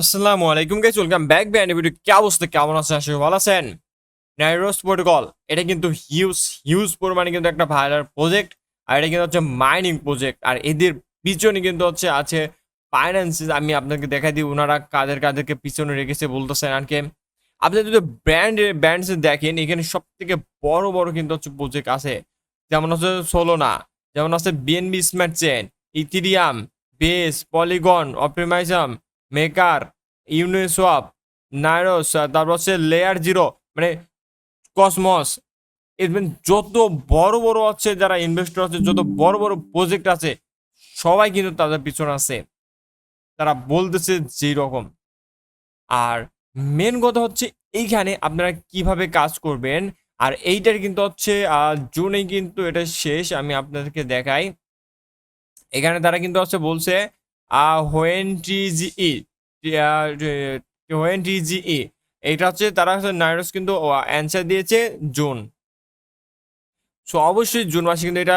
আসসালামু আলাইকুম guys, welcome back band video. কি অবস্থা, কেমন আছেন? আশা করি ভালো আছেন। নাইরোস প্রোটোকল এটা কিন্তু হিউজ হিউজ পরিমাণে কিন্তু একটা ভাইরাল প্রজেক্ট। আর এটা কিন্তু হচ্ছে মাইনিং প্রজেক্ট। আর এদের পিছনে কিন্তু হচ্ছে আছে ফাইন্যান্সিস। আমি আপনাকে দেখাই দিই ওনারা কাদেরকে পিছনে রেখেছে বলতেছেন। আর কি আপনি যদি ব্র্যান্ডস দেখেন, এখানে সব থেকে বড় বড় কিন্তু হচ্ছে প্রজেক্ট আছে। যেমন হচ্ছে সোলোনা, যেমন আছে BNB smart chain, Ethereum, Base, Polygon, Optimism, Maker, Uniswap, নাইরোস, তারপর হচ্ছে লেয়ার জিরো, মানে কসমস। ইভেন যত বড় বড় হচ্ছে যারা ইনভেস্টর আছে, যত বড় বড় প্রজেক্ট আছে, সবাই কিন্তু তাদের পিছনে আছে। তারা বলতেছে যেই রকম। আর মেন কথা হচ্ছে এইখানে আপনারা কিভাবে কাজ করবেন। আর এইটার কিন্তু হচ্ছে জুনেই কিন্তু এটা শেষ। আমি আপনাদেরকে দেখাই। এখানে তারা কিন্তু হচ্ছে বলছে হোয়েন টিজিই হোয়েন টিজিই এটা হচ্ছে তারা হচ্ছে নাইরোস কিন্তু অ্যান্সার দিয়েছে জুন। সো অবশ্যই জুন মাসে কিন্তু এটা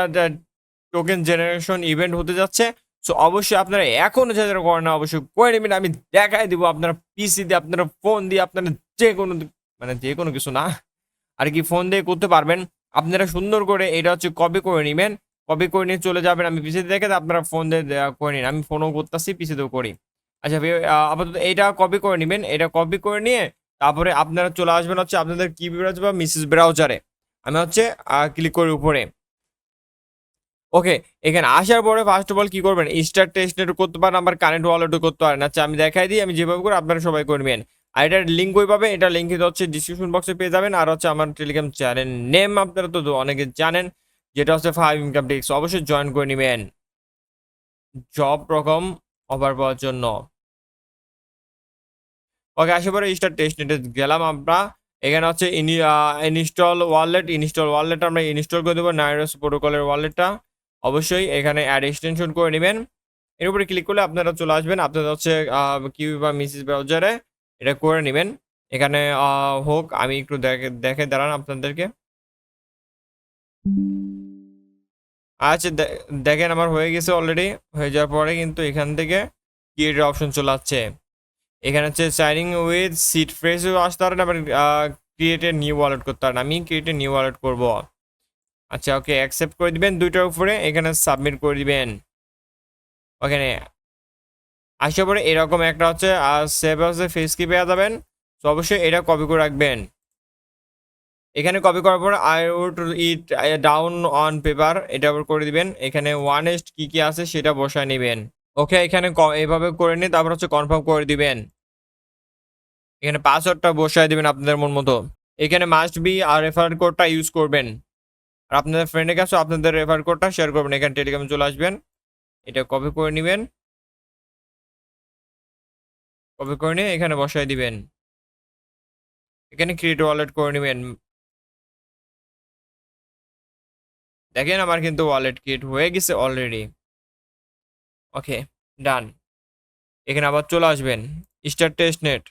টোকেন জেনারেশন ইভেন্ট হতে যাচ্ছে। সো অবশ্যই আপনারা এখনো যারা করেন না অবশ্যই করে নেবেন। আমি দেখাই দিব আপনারা পিসি দিয়ে, আপনারা ফোন দিয়ে, আপনারা যে কোনো মানে যে কোনো কিছু না আর কি ফোন দিয়ে করতে পারবেন। আপনারা সুন্দর করে এটা হচ্ছে কপি করে নেবেন। কপি করে নিয়ে চলে যাবেন। আমি পিসিতে দেখে আপনারা ফোন দিয়ে করে নিন। আমি ফোনও করতেছি, পিসিতেও করি। আচ্ছা আপাতত এইটা কপি করে নেবেন। এটা কপি করে নিয়ে তারপরে আপনারা চলে আসবেন হচ্ছে আপনাদের কি ব্রাউজার বা মিসেস ব্রাউজারে। আমি হচ্ছে ক্লিক করি উপরে। ওকে, এখানে আসার পরে ফার্স্ট অফ অল কি করবেন, স্টার টেস্টনেট করতে পারেন, আবার কানেক্ট ওয়ালেটও করতে পারেন। আচ্ছা আমি দেখাই দিই আমি যেভাবে করে আপনারা সবাই করবেন। আর এটার লিঙ্ক ওই পাবে, এটা লিঙ্ক হচ্ছে ডিসক্রিপশন বক্সে পেয়ে যাবেন। আর হচ্ছে আমার টেলিগ্রাম চ্যানেল নেম আপনারা তো অনেকে জানেন, যেটা হচ্ছে 5 ইনকাম টিক্স। অবশ্যই জয়েন করে নেবেন জব রকম অফার পাওয়ার জন্য। ওকে, আসার পরে স্টার টেস্টনেটে গেলাম আমরা। এখানে হচ্ছে ইনস্টল ওয়ালেট আমরা ইনস্টল করে দেবো, নাইরোস প্রোটোকলের ওয়ালেটটা। অবশ্যই এখানে অ্যাড এক্সটেনশন করে নেবেন। এর উপরে ক্লিক করলে আপনারা চলে আসবেন আপনারা হচ্ছে কিউ বা মিসেস ব্রাউজারে এটা করে নেবেন। এখানে হোক, আমি একটু দেখে দাঁড়ান আপনাদেরকে। আচ্ছা দেখেন আমার হয়ে গেছে অলরেডি। হয়ে যাওয়ার পরে কিন্তু এখান থেকে ক্রিয়েটের অপশন চলে আসছে। এখানে হচ্ছে সাইনিং উইথ সিট ফ্রেশও আসতে পারেন, আবার ক্রিয়েটে নিউ ওয়ালেট করতে পারেন। আমি ক্রিয়েটে নিউ ওয়ালেট করবো। আচ্ছা ওকে, অ্যাকসেপ্ট করে দিবেন দুইটার উপরে। এখানে সাবমিট করে দিবেন। ওখানে আসার পরে এরকম একটা হচ্ছে সেভ হাউসে ফেস কি পেয়ে যাবেন। তো অবশ্যই এটা কপি করে রাখবেন। এখানে কপি করার পর I would it down on paper এটা আবার করে দিবেন। এখানে ওয়ানেস্ট কি কি আছে সেটা বসায় নেবেন। ওকে, এখানে এইভাবে করে নিয়ে তারপর হচ্ছে কনফার্ম করে দিবেন। এখানে পাসওয়ার্ডটা বসায় দিবেন আপনাদের মন মতো। এখানে মাস্ট বি আর রেফারেল কোডটা ইউজ করবেন। আর আপনাদের ফ্রেন্ডের কাছে আপনাদের রেফার কোডটা শেয়ার করবেন। এখানে টেলিগ্রামে চলে আসবেন, এটা কপি করে নেবেন। কপি করে নিয়ে এখানে বসায় দিবেন। এখানে ক্রিয়েট ওয়ালেট করে নেবেন। দেখেন আমার কিন্তু ওয়ালেট ক্রিয়েট হয়ে গেছে অলরেডি। ওকে, ডান। এখানে আবার চলে আসবেন স্টার টেস্ট নেট।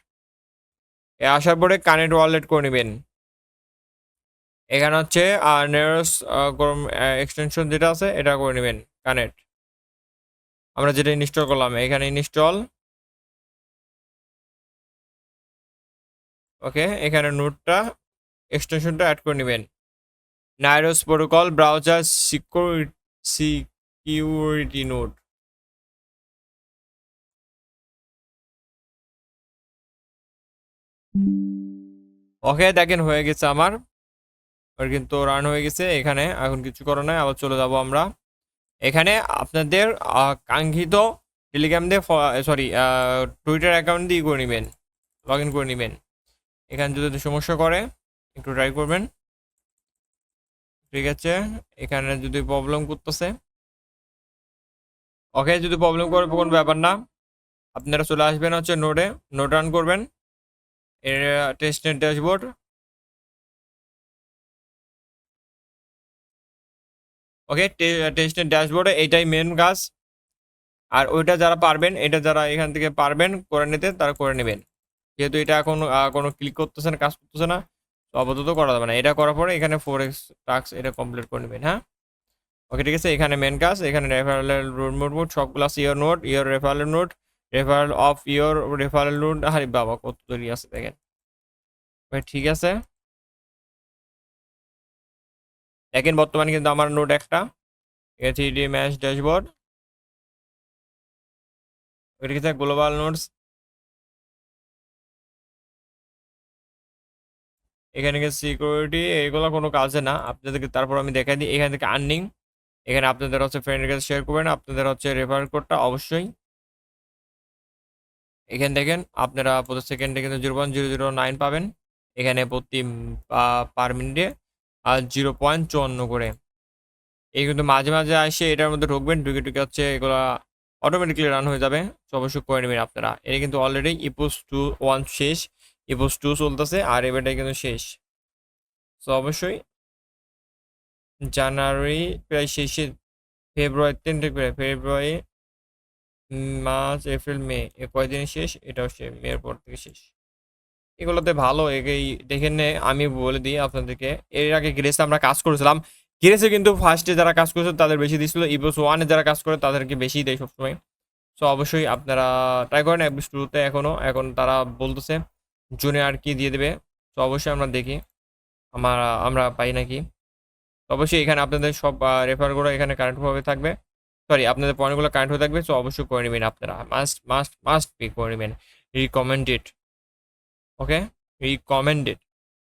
আসার পরে কানেক্ট ওয়ালেট করে নেবেন। এখানে হচ্ছে নেরস এক্সটেনশন যেটা আছে এটা করে নেবেন কানেক্ট। আমরা যেটা ইনস্টল করলাম এখানে ইনস্টল। ওকে, এখানে নোটটা এক্সটেনশনটা অ্যাড করে নেবেন। নাইরোস প্রোটোকল ব্রাউজার সিকিউরিটি নোট। ওকে, দেখেন হয়ে গেছে আমার। আর কিন্তু রান হয়ে গেছে। এখানে এখন কিছু করার নাই, আবার চলে যাব আমরা। এখানে আপনাদের কাঙ্ক্ষিত টেলিগ্রাম দিয়ে সরি টুইটার অ্যাকাউন্ট দিয়ে করে নেবেন, লগ ইন করে নেবেন। এখানে যদি সমস্যা করে একটু ট্রাই করবেন। ঠিক আছে, এখানে যদি প্রবলেম করতেছে, ওকে যদি প্রবলেম করে কোনো ব্যাপার না। আপনারা চলে আসবেন হচ্ছে নোটে, নোট রান করবেন। এর টেস্টনেট ড্যাশবোর্ড। ওকে, টেস্টের ড্যাশবোর্ডে এইটাই মেন কাজ। আর ওইটা যারা পারবেন, এটা যারা এখান থেকে পারবেন করে নিতে তারা করে নেবেন। যেহেতু এটা এখন কোনো ক্লিক করতেছে না, কাজ করতেছে না, তো আপাতত করা যাবে না। এটা করার পরে এখানে 4x টাস্ক এটা কমপ্লিট করে নেবেন। হ্যাঁ ওকে, ঠিক আছে। এখানে মেন কাজ, এখানে রেফারেলের নোট সবগুলো আছে। ইয়োর নোট, ইয়োর রেফারেলের নোট, referral of your referral note, আরে বাবা কত তৈরি আছে দেখেন ভাই। ঠিক আছে, দেখেন বর্তমানে কিন্তু আমার নোট একটা 3D ম্যাচ ড্যাশবোর্ড, এটা কিন্তু গ্লোবাল নোটস। এখানে গিয়ে সিকিউরিটি এগুলো কোনো কাজে না আপনাদেরকে, তারপর আমি দেখাই দিই এখান থেকে আর্নিং। এখানে আপনাদের হচ্ছে ফ্রেন্ডের কাছে শেয়ার করবেন, আপনাদের হচ্ছে রেফার কোডটা অবশ্যই এখানে দেখেন আপনারা প্রতি সেকেন্ডে কিন্তু 0.009 পাবেন এখানে প্রতি পার মিনিটে, আর 0.54 করে। এই কিন্তু মাঝে মাঝে আসে এটার মধ্যে ঢুকবেন, ঢুকে ঢুকে হচ্ছে এগুলো অটোমেটিকলি রান হয়ে যাবে। তো অবশ্যই করে নেবেন আপনারা। এটা কিন্তু অলরেডি ইপোস 2 1 শেষ, ইপোস 2 চলতেছে আর এবারটাই কিন্তু শেষ। তো অবশ্যই জানুয়ারি প্রায় শেষে, ফেব্রুয়ারি 3 থেকে ফেব্রুয়ারি মার্চ এপ্রিল মে এ কয়দিন শেষ, এটাও শেষ, মের পর থেকে শেষ। এগুলোতে ভালো এই দেখে নে, আমি বলে দিই আপনাদেরকে। এর আগে গ্রেসে আমরা কাজ করেছিলাম, গ্রেসে কিন্তু ফার্স্টে যারা কাজ করেছে তাদের বেশি দিয়েছিল, ইভোস 1-এ যারা কাজ করে তাদেরকে বেশি দেয় সবসময়। সো অবশ্যই আপনারা ট্রাই করেন ইভোস 2-তে। এখন তারা বলতেছে জুনে আর কি দিয়ে দেবে। তো অবশ্যই আমরা দেখি আমরা পাই নাকি। তো অবশ্যই এখানে আপনাদের সব রেফারগুলো এখানে কারেন্টভাবে থাকবে, সরি আপনাদের পয়েন্টগুলো কারেন্ট হয়ে থাকবে। সো অবশ্যই করে নেবেন আপনারা, মাস্ট মাস্ট মাস্ট পে করে নেবেন। রিকমেন্ডেড, ওকে, রিকমেন্ডেড।